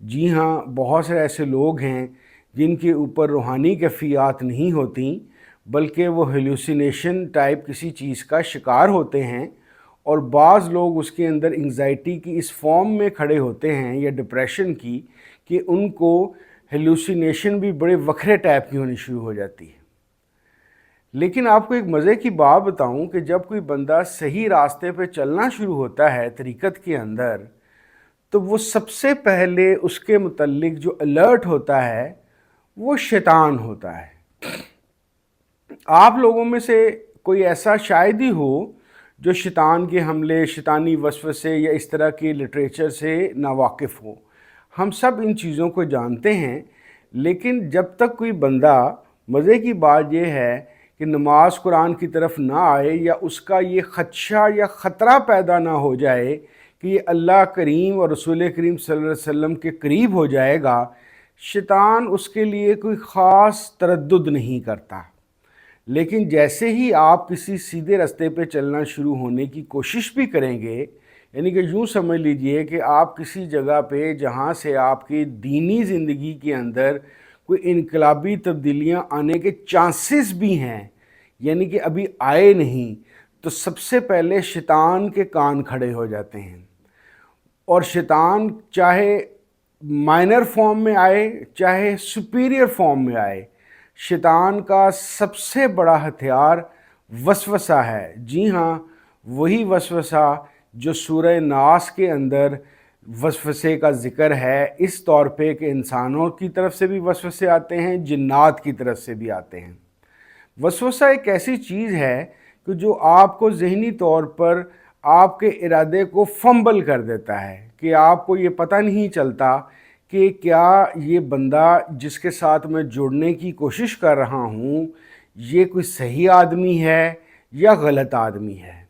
جی ہاں، بہت سے ایسے لوگ ہیں جن کے اوپر روحانی کیفیات نہیں ہوتی، بلکہ وہ ہیلوسینیشن ٹائپ کسی چیز کا شکار ہوتے ہیں، اور بعض لوگ اس کے اندر انگزائٹی کی اس فارم میں کھڑے ہوتے ہیں یا ڈپریشن کی کہ ان کو ہیلوسینیشن بھی بڑے وکھرے ٹائپ کی ہونی شروع ہو جاتی ہے۔ لیکن آپ کو ایک مزے کی بات بتاؤں کہ جب کوئی بندہ صحیح راستے پہ چلنا شروع ہوتا ہے طریقت کے اندر، تو وہ سب سے پہلے اس کے متعلق جو الرٹ ہوتا ہے وہ شیطان ہوتا ہے۔ آپ لوگوں میں سے کوئی ایسا شاید ہی ہو جو شیطان کے حملے، شیطانی وسوسے یا اس طرح کے لٹریچر سے ناواقف ہو۔ ہم سب ان چیزوں کو جانتے ہیں، لیکن جب تک کوئی بندہ، مزے کی بات یہ ہے کہ نماز قرآن کی طرف نہ آئے یا اس کا یہ خدشہ یا خطرہ پیدا نہ ہو جائے کہ یہ اللہ کریم اور رسول کریم صلی اللہ علیہ وسلم کے قریب ہو جائے گا، شیطان اس کے لیے کوئی خاص تردد نہیں کرتا۔ لیکن جیسے ہی آپ کسی سیدھے راستے پہ چلنا شروع ہونے کی کوشش بھی کریں گے، یعنی کہ یوں سمجھ لیجئے کہ آپ کسی جگہ پہ جہاں سے آپ کی دینی زندگی کے اندر کوئی انقلابی تبدیلیاں آنے کے چانسز بھی ہیں، یعنی کہ ابھی آئے نہیں، تو سب سے پہلے شیطان کے کان کھڑے ہو جاتے ہیں۔ اور شیطان چاہے مائنر فارم میں آئے چاہے سپیریئر فارم میں آئے، شیطان کا سب سے بڑا ہتھیار وسوسہ ہے۔ جی ہاں، وہی وسوسہ جو سورہ ناس کے اندر وسوسے کا ذکر ہے، اس طور پہ کہ انسانوں کی طرف سے بھی وسوسے آتے ہیں، جنات کی طرف سے بھی آتے ہیں۔ وسوسہ ایک ایسی چیز ہے کہ جو آپ کو ذہنی طور پر آپ کے ارادے کو فمبل کر دیتا ہے، کہ آپ کو یہ پتہ نہیں چلتا کہ کیا یہ بندہ جس کے ساتھ میں جڑنے کی کوشش کر رہا ہوں، یہ کوئی صحیح آدمی ہے یا غلط آدمی ہے۔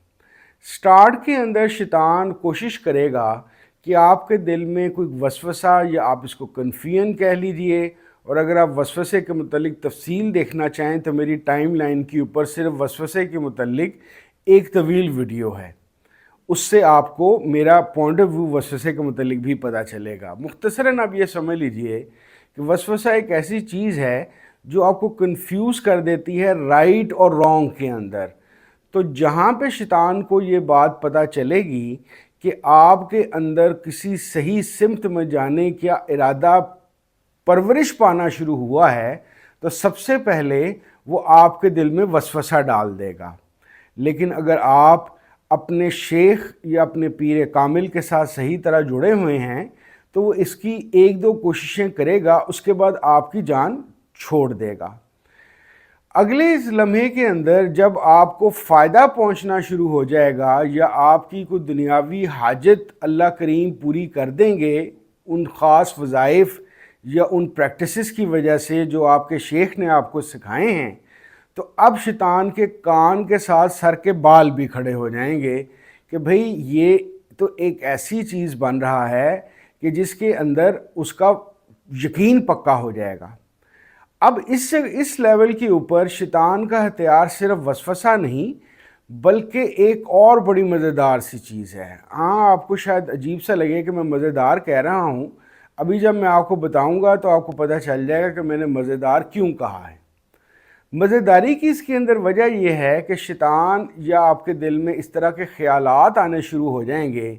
سٹارٹ کے اندر شیطان کوشش کرے گا کہ آپ کے دل میں کوئی وسوسہ، یا آپ اس کو کنفیوژن کہہ لیجئے، اور اگر آپ وسوسے کے متعلق تفصیل دیکھنا چاہیں تو میری ٹائم لائن کے اوپر صرف وسوسے کے متعلق ایک طویل ویڈیو ہے، اس سے آپ کو میرا پوائنٹ آف ویو وسوسے کے متعلق بھی پتہ چلے گا۔ مختصراً آپ یہ سمجھ لیجئے کہ وسوسہ ایک ایسی چیز ہے جو آپ کو کنفیوز کر دیتی ہے رائٹ اور رانگ کے اندر۔ تو جہاں پہ شیطان کو یہ بات پتہ چلے گی کہ آپ کے اندر کسی صحیح سمت میں جانے کا ارادہ پرورش پانا شروع ہوا ہے، تو سب سے پہلے وہ آپ کے دل میں وسوسہ ڈال دے گا۔ لیکن اگر آپ اپنے شیخ یا اپنے پیر کامل کے ساتھ صحیح طرح جڑے ہوئے ہیں تو وہ اس کی ایک دو کوششیں کرے گا، اس کے بعد آپ کی جان چھوڑ دے گا۔ اگلے اس لمحے کے اندر جب آپ کو فائدہ پہنچنا شروع ہو جائے گا یا آپ کی کوئی دنیاوی حاجت اللہ کریم پوری کر دیں گے ان خاص وظائف یا ان پریکٹسز کی وجہ سے جو آپ کے شیخ نے آپ کو سکھائے ہیں، تو اب شیطان کے کان کے ساتھ سر کے بال بھی کھڑے ہو جائیں گے کہ بھئی یہ تو ایک ایسی چیز بن رہا ہے کہ جس کے اندر اس کا یقین پکا ہو جائے گا۔ اب اس لیول کے اوپر شیطان کا ہتھیار صرف وسوسہ نہیں بلکہ ایک اور بڑی مزیدار سی چیز ہے۔ ہاں، آپ کو شاید عجیب سا لگے کہ میں مزیدار کہہ رہا ہوں، ابھی جب میں آپ کو بتاؤں گا تو آپ کو پتہ چل جائے گا کہ میں نے مزیدار کیوں کہا ہے۔ مزیداری کی اس کے اندر وجہ یہ ہے کہ شیطان یا آپ کے دل میں اس طرح کے خیالات آنے شروع ہو جائیں گے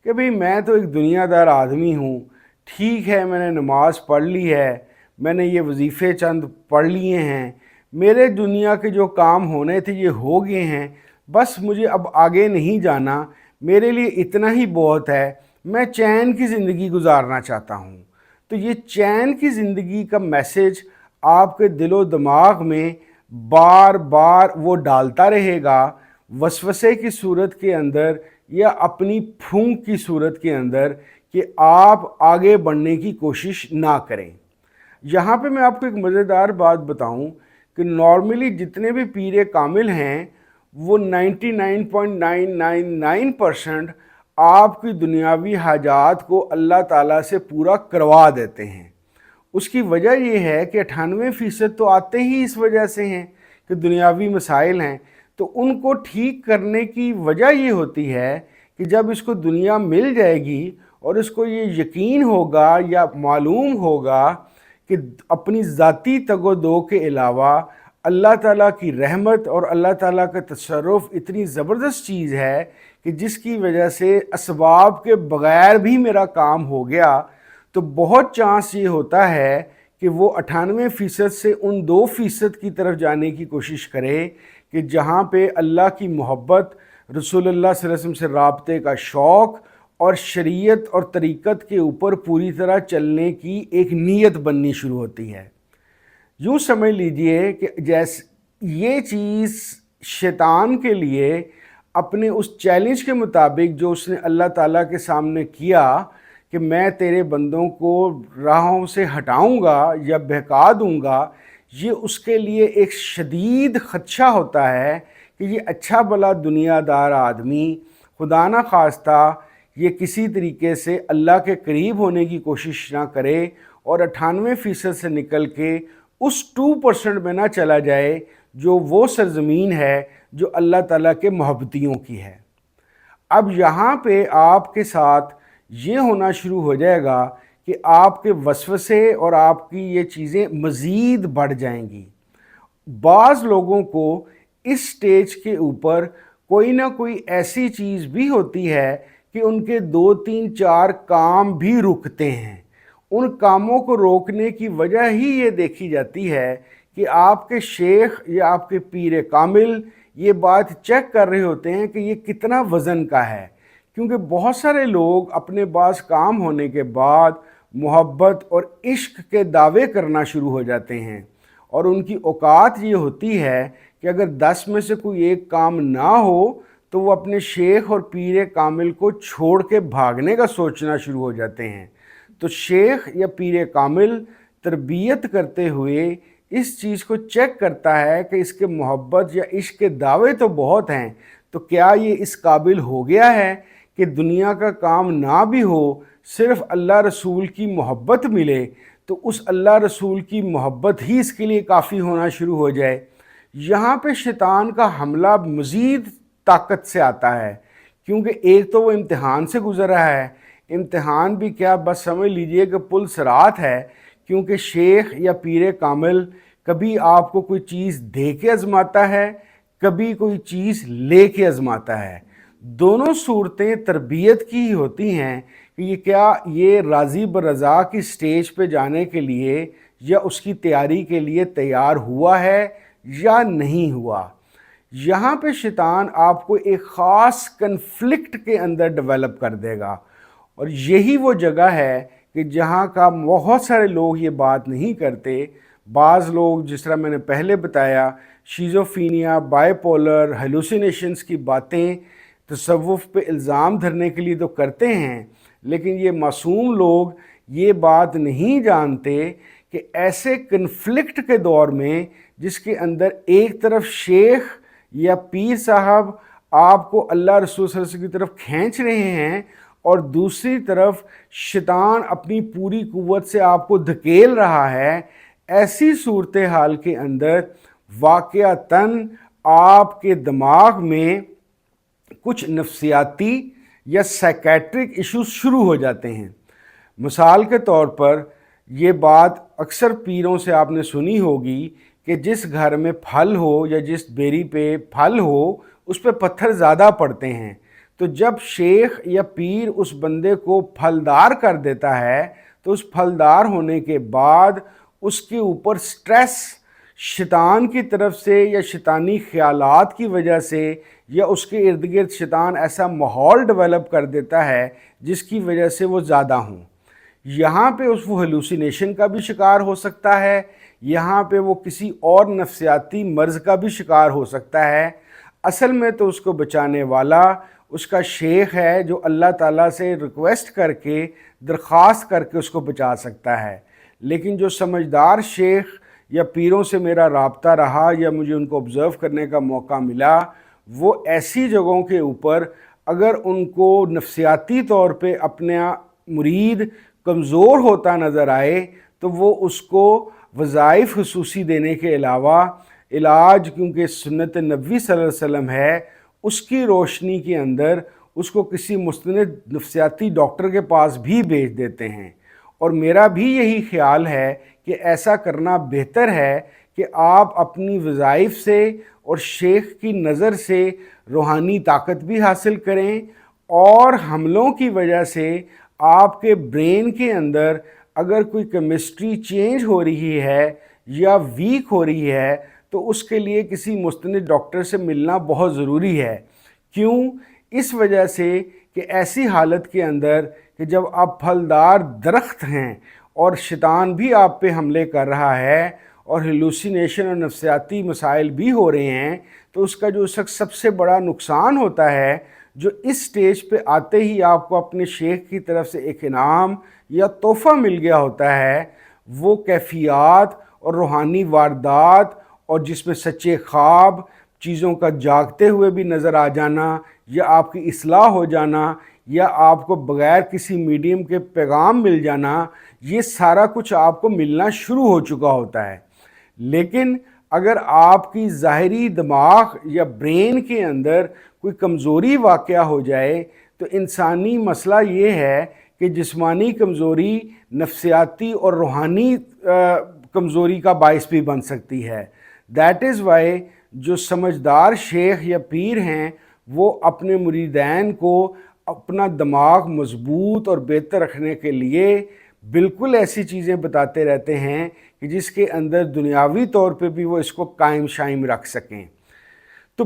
کہ بھئی میں تو ایک دنیا دار آدمی ہوں، ٹھیک ہے میں نے نماز پڑھ لی ہے، میں نے یہ وظیفے چند پڑھ لیے ہیں، میرے دنیا کے جو کام ہونے تھے یہ ہو گئے ہیں، بس مجھے اب آگے نہیں جانا، میرے لیے اتنا ہی بہت ہے، میں چین کی زندگی گزارنا چاہتا ہوں۔ تو یہ چین کی زندگی کا میسج آپ کے دل و دماغ میں بار بار وہ ڈالتا رہے گا، وسوسے کی صورت کے اندر یا اپنی پھونک کی صورت کے اندر، کہ آپ آگے بڑھنے کی کوشش نہ کریں۔ یہاں پہ میں آپ کو ایک مزیدار بات بتاؤں کہ نارملی جتنے بھی پیر کامل ہیں وہ 99.999% آپ کی دنیاوی حاجات کو اللہ تعالیٰ سے پورا کروا دیتے ہیں۔ اس کی وجہ یہ ہے کہ 98% تو آتے ہی اس وجہ سے ہیں کہ دنیاوی مسائل ہیں، تو ان کو ٹھیک کرنے کی وجہ یہ ہوتی ہے کہ جب اس کو دنیا مل جائے گی اور اس کو یہ یقین ہوگا یا معلوم ہوگا کہ اپنی ذاتی تگ و دو کے علاوہ اللہ تعالیٰ کی رحمت اور اللہ تعالیٰ کا تصرف اتنی زبردست چیز ہے کہ جس کی وجہ سے اسباب کے بغیر بھی میرا کام ہو گیا، تو بہت چانس یہ ہوتا ہے کہ وہ 98% سے ان 2% کی طرف جانے کی کوشش کرے کہ جہاں پہ اللہ کی محبت، رسول اللہ صلی اللہ علیہ وسلم سے رابطے کا شوق اور شریعت اور طریقت کے اوپر پوری طرح چلنے کی ایک نیت بننی شروع ہوتی ہے۔ یوں سمجھ لیجئے کہ جیسے یہ چیز شیطان کے لیے اپنے اس چیلنج کے مطابق جو اس نے اللہ تعالیٰ کے سامنے کیا کہ میں تیرے بندوں کو راہوں سے ہٹاؤں گا یا بہکا دوں گا، یہ اس کے لیے ایک شدید خدشہ ہوتا ہے کہ یہ اچھا بھلا دنیا دار آدمی خدا نہ خواستہ یہ کسی طریقے سے اللہ کے قریب ہونے کی کوشش نہ کرے اور 98% سے نکل کے اس 2% میں نہ چلا جائے جو وہ سرزمین ہے جو اللہ تعالیٰ کے محبتیوں کی ہے۔ اب یہاں پہ آپ کے ساتھ یہ ہونا شروع ہو جائے گا کہ آپ کے وسوسے اور آپ کی یہ چیزیں مزید بڑھ جائیں گی۔ بعض لوگوں کو اس سٹیج کے اوپر کوئی نہ کوئی ایسی چیز بھی ہوتی ہے کہ ان کے 2 3 4 کام بھی رکتے ہیں۔ ان کاموں کو روکنے کی وجہ ہی یہ دیکھی جاتی ہے کہ آپ کے شیخ یا آپ کے پیر کامل یہ بات چیک کر رہے ہوتے ہیں کہ یہ کتنا وزن کا ہے، کیونکہ بہت سارے لوگ اپنے بعض کام ہونے کے بعد محبت اور عشق کے دعوے کرنا شروع ہو جاتے ہیں، اور ان کی اوقات یہ ہوتی ہے کہ اگر 10 میں سے کوئی ایک کام نہ ہو تو وہ اپنے شیخ اور پیر کامل کو چھوڑ کے بھاگنے کا سوچنا شروع ہو جاتے ہیں۔ تو شیخ یا پیر کامل تربیت کرتے ہوئے اس چیز کو چیک کرتا ہے کہ اس کے محبت یا عشق کے دعوے تو بہت ہیں، تو کیا یہ اس قابل ہو گیا ہے کہ دنیا کا کام نہ بھی ہو، صرف اللہ رسول کی محبت ملے تو اس اللہ رسول کی محبت ہی اس کے لیے کافی ہونا شروع ہو جائے۔ یہاں پہ شیطان کا حملہ مزید طاقت سے آتا ہے، کیونکہ ایک تو وہ امتحان سے گزر رہا ہے، امتحان بھی کیا بس سمجھ لیجئے کہ پل صراط ہے، کیونکہ شیخ یا پیر کامل کبھی آپ کو کوئی چیز دے کے آزماتا ہے، کبھی کوئی چیز لے کے آزماتا ہے۔ دونوں صورتیں تربیت کی ہی ہوتی ہیں کہ یہ کیا یہ راضی برضا کی سٹیج پہ جانے کے لیے یا اس کی تیاری کے لیے تیار ہوا ہے یا نہیں ہوا۔ یہاں پہ شیطان آپ کو ایک خاص کنفلکٹ کے اندر ڈیولپ کر دے گا، اور یہی وہ جگہ ہے کہ جہاں کا بہت سارے لوگ یہ بات نہیں کرتے۔ بعض لوگ جس طرح میں نے پہلے بتایا شیزوفینیا، بائی پولر، ہیلوسینیشنز کی باتیں تصوف پہ الزام دھرنے کے لیے تو کرتے ہیں، لیکن یہ معصوم لوگ یہ بات نہیں جانتے کہ ایسے کنفلکٹ کے دور میں جس کے اندر ایک طرف شیخ یا پیر صاحب آپ کو اللہ رسول صلی اللہ علیہ وسلم کی طرف کھینچ رہے ہیں اور دوسری طرف شیطان اپنی پوری قوت سے آپ کو دھکیل رہا ہے، ایسی صورتحال کے اندر واقعتاً آپ کے دماغ میں کچھ نفسیاتی یا سائیکیٹرک ایشوز شروع ہو جاتے ہیں۔ مثال کے طور پر یہ بات اکثر پیروں سے آپ نے سنی ہوگی کہ جس گھر میں پھل ہو یا جس بیری پہ پھل ہو اس پہ پتھر زیادہ پڑتے ہیں، تو جب شیخ یا پیر اس بندے کو پھلدار کر دیتا ہے تو اس پھلدار ہونے کے بعد اس کے اوپر سٹریس شیطان کی طرف سے یا شیطانی خیالات کی وجہ سے یا اس کے ارد گرد شیطان ایسا ماحول ڈیولپ کر دیتا ہے جس کی وجہ سے وہ زیادہ ہوں۔ یہاں پہ وہ ہیلوسینیشن کا بھی شکار ہو سکتا ہے، یہاں پہ وہ کسی اور نفسیاتی مرض کا بھی شکار ہو سکتا ہے۔ اصل میں تو اس کو بچانے والا اس کا شیخ ہے جو اللہ تعالیٰ سے ریکویسٹ کر کے درخواست کر کے اس کو بچا سکتا ہے۔ لیکن جو سمجھدار شیخ یا پیروں سے میرا رابطہ رہا یا مجھے ان کو آبزرو کرنے کا موقع ملا، وہ ایسی جگہوں کے اوپر اگر ان کو نفسیاتی طور پہ اپنا مرید کمزور ہوتا نظر آئے تو وہ اس کو وظائف خصوصی دینے کے علاوہ علاج، کیونکہ سنت نبوی صلی اللہ علیہ وسلم ہے، اس کی روشنی کے اندر اس کو کسی مستند نفسیاتی ڈاکٹر کے پاس بھی بھیج دیتے ہیں۔ اور میرا بھی یہی خیال ہے کہ ایسا کرنا بہتر ہے کہ آپ اپنی وظائف سے اور شیخ کی نظر سے روحانی طاقت بھی حاصل کریں، اور حملوں کی وجہ سے آپ کے برین کے اندر اگر کوئی کیمسٹری چینج ہو رہی ہے یا ویک ہو رہی ہے تو اس کے لیے کسی مستند ڈاکٹر سے ملنا بہت ضروری ہے۔ کیوں؟ اس وجہ سے کہ ایسی حالت کے اندر کہ جب آپ پھلدار درخت ہیں اور شیطان بھی آپ پہ حملے کر رہا ہے اور ہیلوسینیشن اور نفسیاتی مسائل بھی ہو رہے ہیں، تو اس کا جو سب سے بڑا نقصان ہوتا ہے، جو اس سٹیج پہ آتے ہی آپ کو اپنے شیخ کی طرف سے ایک انعام یا تحفہ مل گیا ہوتا ہے، وہ کیفیات اور روحانی واردات، اور جس میں سچے خواب، چیزوں کا جاگتے ہوئے بھی نظر آ جانا، یا آپ کی اصلاح ہو جانا، یا آپ کو بغیر کسی میڈیم کے پیغام مل جانا، یہ سارا کچھ آپ کو ملنا شروع ہو چکا ہوتا ہے۔ لیکن اگر آپ کی ظاہری دماغ یا برین کے اندر کوئی کمزوری واقع ہو جائے تو انسانی مسئلہ یہ ہے کہ جسمانی کمزوری نفسیاتی اور روحانی کمزوری کا باعث بھی بن سکتی ہے۔ دیٹ از وائی جو سمجھدار شیخ یا پیر ہیں وہ اپنے مریدین کو اپنا دماغ مضبوط اور بہتر رکھنے کے لیے بالکل ایسی چیزیں بتاتے رہتے ہیں کہ جس کے اندر دنیاوی طور پہ بھی وہ اس کو قائم شائم رکھ سکیں۔ تو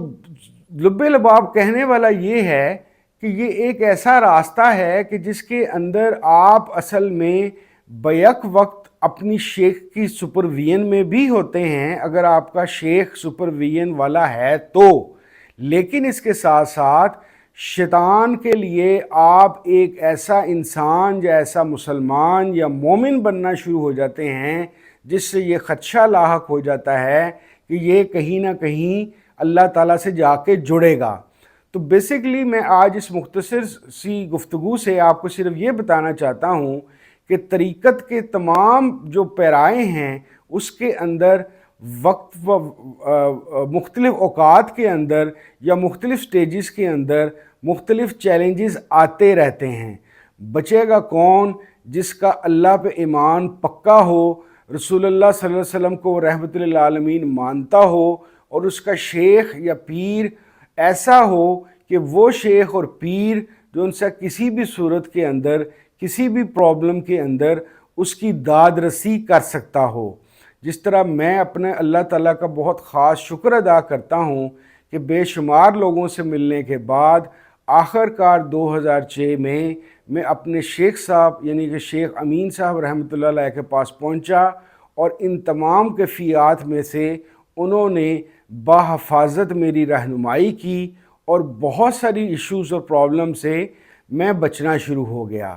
لب لباب کہنے والا یہ ہے کہ یہ ایک ایسا راستہ ہے کہ جس کے اندر آپ اصل میں بیک وقت اپنی شیخ کی سپرویژن میں بھی ہوتے ہیں، اگر آپ کا شیخ سپرویژن والا ہے تو، لیکن اس کے ساتھ ساتھ شیطان کے لیے آپ ایک ایسا انسان یا ایسا مسلمان یا مومن بننا شروع ہو جاتے ہیں جس سے یہ خدشہ لاحق ہو جاتا ہے کہ یہ کہیں نہ کہیں اللہ تعالیٰ سے جا کے جڑے گا۔ تو بیسیکلی میں آج اس مختصر سی گفتگو سے آپ کو صرف یہ بتانا چاہتا ہوں کہ طریقت کے تمام جو پیرائے ہیں اس کے اندر وقت و مختلف اوقات کے اندر یا مختلف سٹیجز کے اندر مختلف چیلنجز آتے رہتے ہیں۔ بچے گا کون؟ جس کا اللہ پہ ایمان پکا ہو، رسول اللہ صلی اللہ علیہ وسلم کو رحمت للعالمین مانتا ہو، اور اس کا شیخ یا پیر ایسا ہو کہ وہ شیخ اور پیر جو ان سے کسی بھی صورت کے اندر، کسی بھی پرابلم کے اندر اس کی داد رسی کر سکتا ہو۔ جس طرح میں اپنے اللہ تعالیٰ کا بہت خاص شکر ادا کرتا ہوں کہ بے شمار لوگوں سے ملنے کے بعد آخرکار 2006 میں اپنے شیخ صاحب یعنی کہ شیخ امین صاحب رحمۃ اللہ علیہ کے پاس پہنچا، اور ان تمام کیفیات میں سے انہوں نے بحفاظت میری رہنمائی کی، اور بہت ساری ایشوز اور پرابلم سے میں بچنا شروع ہو گیا۔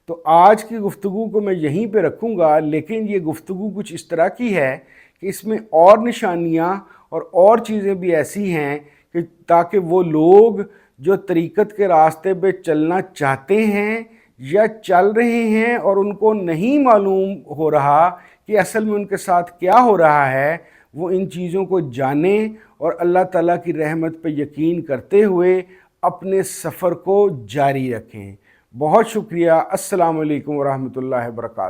تو آج کی گفتگو کو میں یہیں پہ رکھوں گا، لیکن یہ گفتگو کچھ اس طرح کی ہے کہ اس میں اور نشانیاں اور چیزیں بھی ایسی ہیں کہ تاکہ وہ لوگ جو طریقت کے راستے پہ چلنا چاہتے ہیں یا چل رہے ہیں اور ان کو نہیں معلوم ہو رہا کہ اصل میں ان کے ساتھ کیا ہو رہا ہے، وہ ان چیزوں کو جانیں اور اللہ تعالیٰ کی رحمت پہ یقین کرتے ہوئے اپنے سفر کو جاری رکھیں۔ بہت شکریہ۔ السلام علیکم ورحمۃ اللہ وبرکاتہ۔